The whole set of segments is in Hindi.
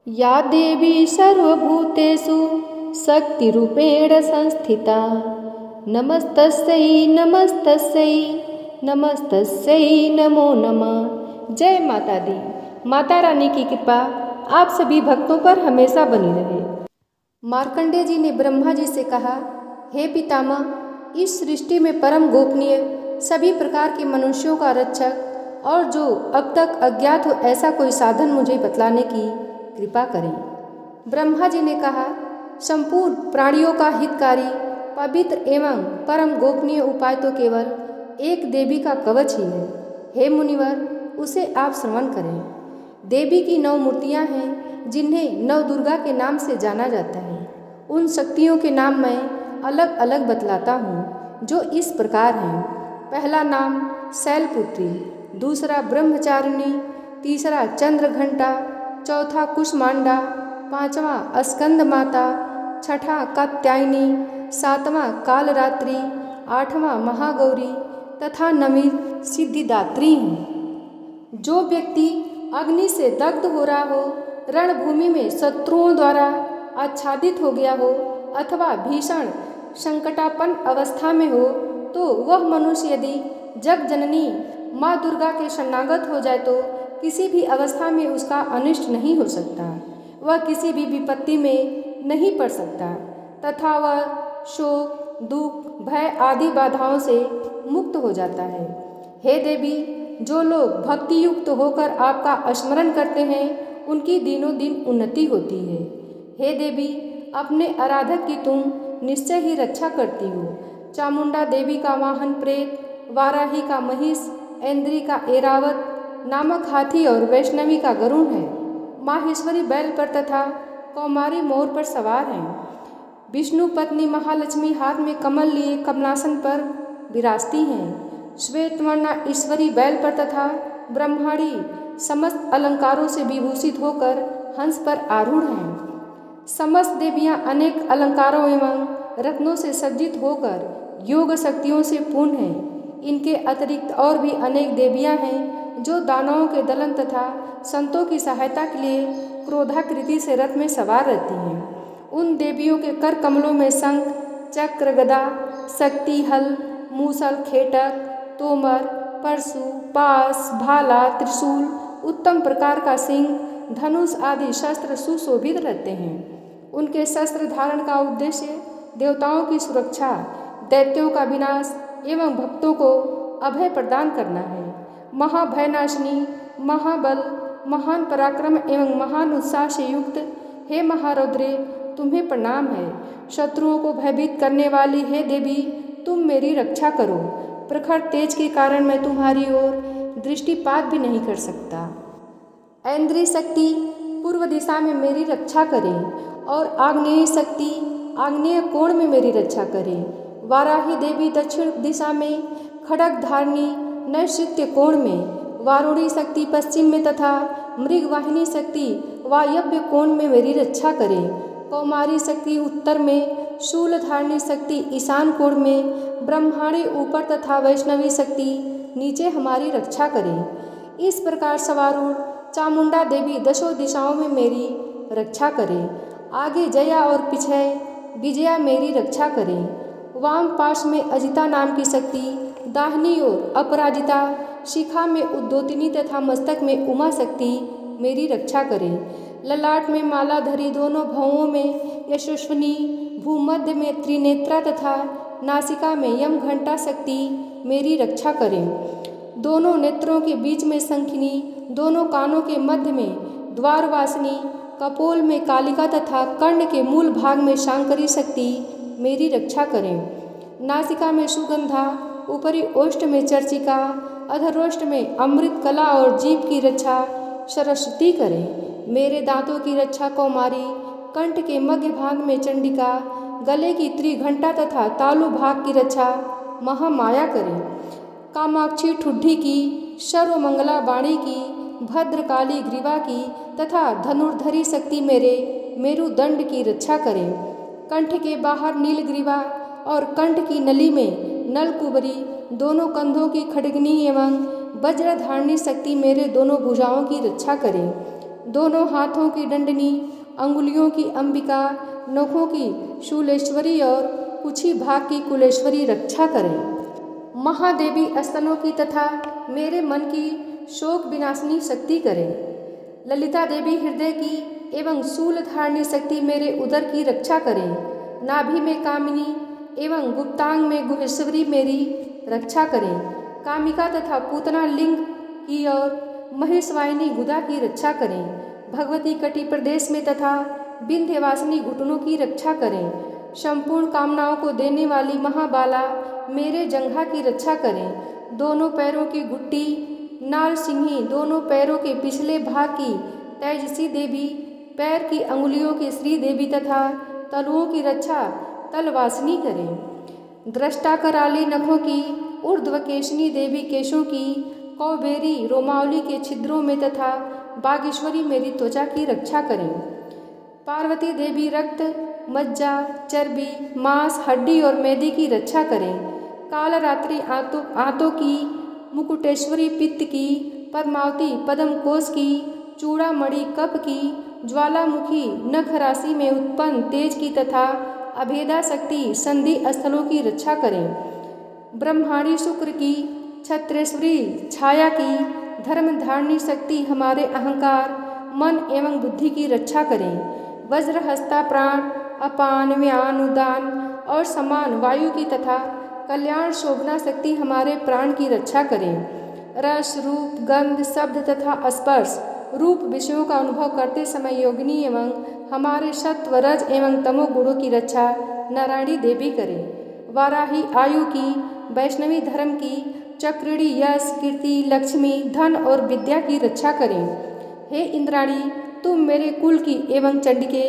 या देवी सर्वभूतेषु शक्तिरूपेण संस्थिता नमस्तस्यै नमस्तस्यै नमस्तस्यै नमो नमः। जय माता दी। माता रानी की कृपा आप सभी भक्तों पर हमेशा बनी रहे। मार्कंडेय जी ने ब्रह्मा जी से कहा, हे पितामह, इस सृष्टि में परम गोपनीय सभी प्रकार के मनुष्यों का रक्षक और जो अब तक अज्ञात हो ऐसा कोई साधन मुझे बतलाने की कृपा करें। ब्रह्मा जी ने कहा, संपूर्ण प्राणियों का हितकारी पवित्र एवं परम गोपनीय उपाय तो केवल एक देवी का कवच ही है। हे मुनिवर, उसे आप श्रवण करें। देवी की 9 मूर्तियां हैं जिन्हें नव दुर्गा के नाम से जाना जाता है। उन शक्तियों के नाम मैं अलग अलग बतलाता हूँ, जो इस प्रकार हैं। पहला नाम शैलपुत्री, दूसरा ब्रह्मचारिणी, तीसरा चंद्रघंटा, चौथा कुष्मांडा, पांचवा स्कंद माता, छठा कात्यायनी, सातवां कालरात्रि, आठवां महागौरी तथा नवीं सिद्धिदात्री हैं। जो व्यक्ति अग्नि से दग्ध हो रहा हो, रणभूमि में शत्रुओं द्वारा आच्छादित हो गया हो अथवा भीषण संकटापन्न अवस्था में हो, तो वह मनुष्य यदि जग जननी माँ दुर्गा के शरणागत हो जाए तो किसी भी अवस्था में उसका अनिष्ट नहीं हो सकता, वह किसी भी विपत्ति में नहीं पड़ सकता तथा वह शोक, दुख, भय आदि बाधाओं से मुक्त हो जाता है। हे देवी, जो लोग भक्ति युक्त होकर आपका स्मरण करते हैं, उनकी दिनों दिन उन्नति होती है। हे देवी, अपने आराधक की तुम निश्चय ही रक्षा करती हो। चामुंडा देवी का वाहन प्रेत, वाराही का महिष, ऐन्द्री का ऐरावत नामक हाथी और वैष्णवी का गरुड़ है। माहेश्वरी बैल पर तथा कौमारी मोर पर सवार हैं। विष्णु पत्नी महालक्ष्मी हाथ में कमल लिए कमलासन पर विराजती हैं। श्वेतवर्णा ईश्वरी बैल पर तथा ब्रह्माणी समस्त अलंकारों से विभूषित होकर हंस पर आरूढ़ हैं। समस्त देवियां अनेक अलंकारों एवं रत्नों से सज्जित होकर योग शक्तियों से पूर्ण हैं। इनके अतिरिक्त और भी अनेक देवियां हैं जो दानवों के दलन तथा संतों की सहायता के लिए क्रोधाकृति से रथ में सवार रहती हैं। उन देवियों के कर कमलों में शंख, चक्र, गदा, शक्ति, हल, मूसल, खेटक, तोमर, परशु, पास, भाला, त्रिशूल, उत्तम प्रकार का सिंह, धनुष आदि शस्त्र सुशोभित रहते हैं। उनके शस्त्र धारण का उद्देश्य देवताओं की सुरक्षा, दैत्यों का विनाश एवं भक्तों को अभय प्रदान करना है। महाभयनाशिनी, महाबल, महान पराक्रम एवं महान उत्साह से युक्त हे महारौद्रे, तुम्हें प्रणाम है। शत्रुओं को भयभीत करने वाली हे देवी, तुम मेरी रक्षा करो। प्रखर तेज के कारण मैं तुम्हारी ओर दृष्टिपात भी नहीं कर सकता। ऐन्द्री शक्ति पूर्व दिशा में मेरी रक्षा करे और आग्नेय शक्ति आग्नेय कोण में मेरी रक्षा करे। वाराही देवी दक्षिण दिशा में, खड्ग धारणी नैऋत्य कोण में, वारुणी शक्ति पश्चिम में तथा मृगवाहिनी शक्ति वायव्य कोण में मेरी रक्षा करे। कौमारी शक्ति उत्तर में, शूल धारणी शक्ति ईशान कोण में, ब्रह्माणी ऊपर तथा वैष्णवी शक्ति नीचे हमारी रक्षा करे। इस प्रकार सवारूढ़ चामुंडा देवी दशों दिशाओं में मेरी रक्षा करे। आगे जया और पीछे विजया मेरी रक्षा करे। वाम पाश में अजिता नाम की शक्ति, दाहिनी ओर अपराजिता, शिखा में उद्योतिनी तथा मस्तक में उमा शक्ति मेरी रक्षा करे। ललाट में माला धरी, दोनों भौओं में यशस्विनी, भूमध्य में त्रिनेत्रा तथा नासिका में यम घंटा शक्ति मेरी रक्षा करें। दोनों नेत्रों के बीच में शंखिनी, दोनों कानों के मध्य में द्वारवासिनी, कपोल में कालिका तथा कर्ण के मूल भाग में शांकरी शक्ति मेरी रक्षा करें। नासिका में सुगंधा, ऊपरी ओष्ठ में चर्चिका, अधरोष्ठ में अमृत कला और जीभ की रक्षा सरस्वती करें। मेरे दांतों की रक्षा कौमारी, कंठ के मध्य भाग में चंडिका, गले की त्रिघंटा तथा तालु भाग की रक्षा महामाया करें। कामाक्षी ठुड्ढी की, सर्वमंगला वाणी की, भद्रकाली ग्रीवा की तथा धनुर्धरी शक्ति मेरे मेरुदंड की रक्षा करें। कंठ के बाहर नीलग्रीवा और कंठ की नली में नलकुबरी, दोनों कंधों की खड्गनी एवं वज्रधारणी शक्ति मेरे दोनों भुजाओं की रक्षा करें। दोनों हाथों की दंडनी, अंगुलियों की अंबिका, नखों की शूलेश्वरी और कुछ भाग की कुलेश्वरी रक्षा करें। महादेवी स्तनों की तथा मेरे मन की शोक विनाशिनी शक्ति करें। ललिता देवी हृदय की एवं शूल धारणी शक्ति मेरे उदर की रक्षा करें। नाभि में कामिनी एवं गुप्तांग में गुहेश्वरी मेरी रक्षा करें। कामिका तथा पूतना लिंग की और महेशवाहिनी गुदा की रक्षा करें। भगवती कटी प्रदेश में तथा विंध्यवासिनी घुटनों की रक्षा करें। संपूर्ण कामनाओं को देने वाली महाबाला मेरे जंघा की रक्षा करें। दोनों पैरों की गुट्टी नारसिंही, दोनों पैरों के पिछले भाग की तेजसी देवी, पैर की अंगुलियों की श्री देवी तथा तलुओं की रक्षा तलवासिनी करें। दृष्टा कराली नखों की ऊर्ध्वकेशनी देवी, केशों की कौबेरी रोमावली के छिद्रों में तथा बागेश्वरी मेरी त्वचा की रक्षा करें। पार्वती देवी रक्त, मज्जा, चर्बी, मांस, हड्डी और मैदे की रक्षा करें। कालरात्रि आंतों की, मुकुटेश्वरी पित्त की, पद्मावती पद्म कोश की, चूड़ामणि कफ की, ज्वालामुखी नख राशि में उत्पन्न तेज की तथा अभेदा शक्ति संधि स्थलों की रक्षा करें। ब्रह्माणी शुक्र की, छत्रेश्वरी छाया की, धर्म धारणी शक्ति हमारे अहंकार, मन एवं बुद्धि की रक्षा करें। वज्रहस्ता प्राण, अपान, व्यान, उदान और समान वायु की तथा कल्याण शोभना शक्ति हमारे प्राण की रक्षा करें। रस, रूप, गंध, शब्द तथा स्पर्श रूप विषयों का अनुभव करते समय योगिनी एवं हमारे सत्व, रज एवं तमो गुणों की रक्षा नारायणी देवी करें। वाराही आयु की, वैष्णवी धर्म की, चक्रिणी यश, कीर्ति, लक्ष्मी, धन और विद्या की रक्षा करें। हे इंद्राणी, तुम मेरे कुल की एवं चंडिके,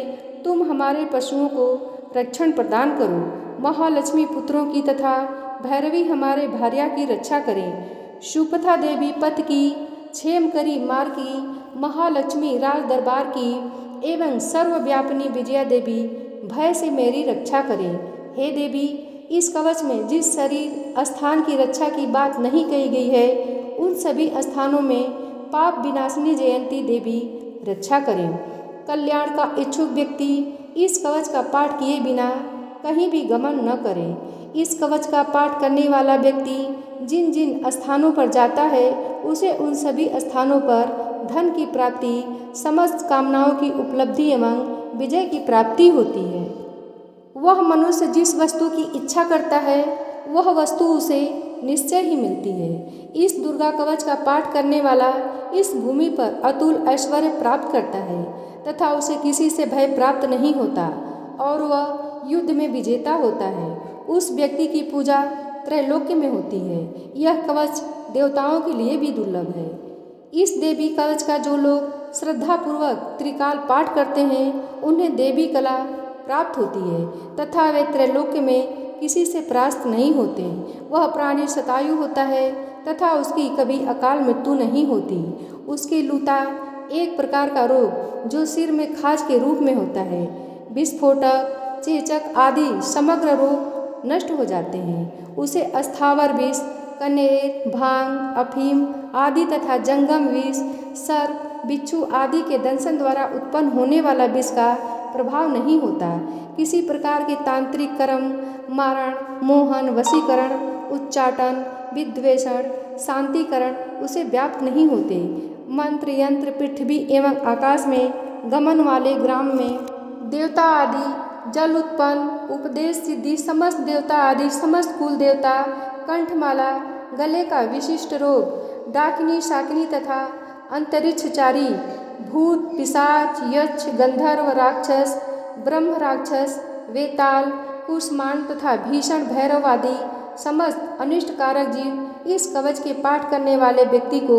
तुम हमारे पशुओं को रक्षण प्रदान करो। महालक्ष्मी पुत्रों की तथा भैरवी हमारे भार्या की रक्षा करें। शुपथा देवी पथ की, क्षेमकरी मार की, महालक्ष्मी राज दरबार की एवं सर्वव्यापिनी विजया देवी भय से मेरी रक्षा करें। हे देवी, इस कवच में जिस शरीर स्थान की रक्षा की बात नहीं कही गई है, उन सभी स्थानों में पाप विनाशिनी जयंती देवी रक्षा करें। कल्याण का इच्छुक व्यक्ति इस कवच का पाठ किए बिना कहीं भी गमन न करे। इस कवच का पाठ करने वाला व्यक्ति जिन जिन स्थानों पर जाता है, उसे उन सभी स्थानों पर धन की प्राप्ति, समस्त कामनाओं की उपलब्धि एवं विजय की प्राप्ति होती है। वह मनुष्य जिस वस्तु की इच्छा करता है, वह वस्तु उसे निश्चय ही मिलती है। इस दुर्गा कवच का पाठ करने वाला इस भूमि पर अतुल ऐश्वर्य प्राप्त करता है तथा उसे किसी से भय प्राप्त नहीं होता और वह युद्ध में विजेता होता है। उस व्यक्ति की पूजा त्रैलोक्य में होती है। यह कवच देवताओं के लिए भी दुर्लभ है। इस देवी कवच का जो लोग श्रद्धापूर्वक त्रिकाल पाठ करते हैं, उन्हें देवी कला प्राप्त होती है तथा वे त्रैलोक्य में किसी से परास्त नहीं होते। वह प्राणी शतायु होता है तथा उसकी कभी अकाल मृत्यु नहीं होती। उसकी लूता एक प्रकार का रोग जो सिर में खाज के रूप में होता है, विस्फोटक, चेचक आदि समग्र रोग नष्ट हो जाते हैं। उसे अस्थावर विष, कनेर, भांग, अफीम आदि तथा जंगम विष, सर्प, बिच्छू आदि के दंशन द्वारा उत्पन्न होने वाला विष का प्रभाव नहीं होता। किसी प्रकार के तांत्रिक कर्म, मारण, मोहन, वशीकरण, उच्चाटन, विद्वेषण, शांतिकरण उसे व्याप्त नहीं होते। मंत्र, यंत्र, पृथ्वी एवं आकाश में गमन वाले ग्राम में देवता आदि, जल उत्पन्न, उपदेश सिद्धि, समस्त देवता आदि, समस्त कुल देवता, कंठमाला, गले का विशिष्ट रोग, डाकिनी, शाकिनी तथा अंतरिक्षचारी, भूत, पिशाच, यक्ष, गंधर्व, राक्षस, ब्रह्म राक्षस, वेताल, कुष्मांड तथा भीषण भैरव आदि समस्त अनिष्टकारक जीव इस कवच के पाठ करने वाले व्यक्ति को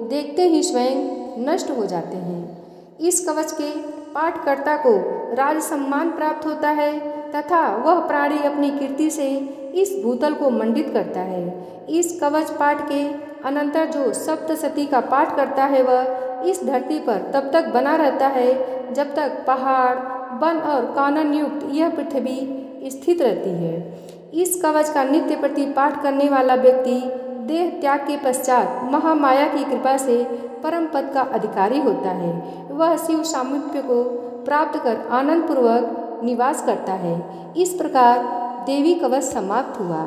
देखते ही स्वयं नष्ट हो जाते हैं। इस कवच के पाठकर्ता को राज सम्मान प्राप्त होता है तथा वह प्राणी अपनी कीर्ति से इस भूतल को मंडित करता है। इस कवच पाठ के अनंतर जो सप्तशती का पाठ करता है, वह इस धरती पर तब तक बना रहता है जब तक पहाड़, वन और कानन युक्त यह पृथ्वी स्थित रहती है। इस कवच का नित्य प्रति पाठ करने वाला व्यक्ति देह त्याग के पश्चात महामाया की कृपा से परम पद का अधिकारी होता है। वह शिव सामीप्य को प्राप्त कर आनंद पूर्वक निवास करता है। इस प्रकार देवी कवच समाप्त हुआ।